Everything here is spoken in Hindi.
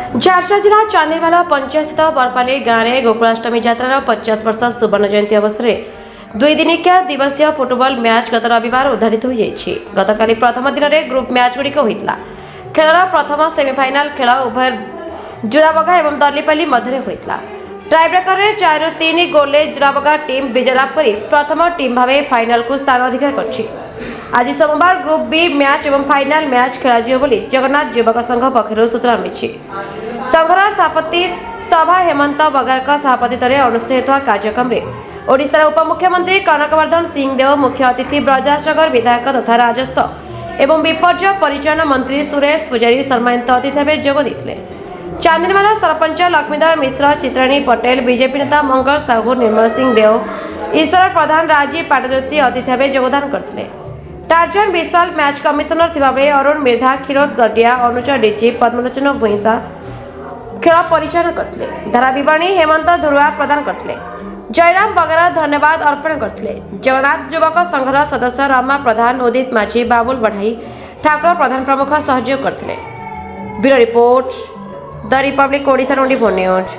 झारसुगुड़ा जिला चांदीमाला पंचायत स्थित बरपाली गाँव में गोकुलाष्टमी यात्रार 50 वर्ष सुवर्ण जयंती अवसर में 2 दिनिकिया दिवसीय फुटबॉल मैच गत रविवार उद्घाटित हो जाएगी। गतकाली प्रथम दिन में ग्रुप मैच गुड़िक होता खेलर प्रथम सेमिफाइनाल खेल उभय जुराबगा और दलीपाली मध्य होता। टाइब्रेकर में 4-3 गोल जुराबगा टीम विजय लाभ कर प्रथम टीम भाव फाइनाल को स्थान अधिकार कर। आज सोमवार ग्रुप बी मैच और फाइनाल मैच खेल बोली जगन्नाथ युवक संघ पक्षर सूचना मिली। संघर सभापति सभा हेमंत बगार सभापतित्व में अनुष्ठित कार्यक्रम में ओडिशार उपमुख्यमंत्री कनकवर्धन सिंहदेव, मुख्य अतिथि ब्रजराजनगर विधायक तथा राजस्व एवं विपर्यय परिचालन मंत्री सुरेश पुजारी सम्मानित अतिथि भाव जोग देते। चांदीमाला सरपंच लक्ष्मीधर मिश्र, चित्राणी पटेल, बीजेपी नेता मंगल साहू, निर्मल सिंह देव, ईश्वर प्रधान, राजीव पाटदोशी अतिथि भाव योगदान करते। टार्जन विश्वाल मैच कमिशनर थिबा बेले अरुण मिर्धा, क्षीरोद गडिया, अनुज डीजी, पद्मलोचन भुईसा खेल परिचालन करते। धारा विवरणी हेमंत धुरुआ प्रदान करते। जयराम बगारा धन्यवाद अर्पण करते। जगन्नाथ युवक संघर सदस्य रामा प्रधान, उदित माझी, बाबुल बढ़ाई, ठाकुर प्रधान प्रमुख सहयोग करते। Bureau report the Republic Odisha 24 news.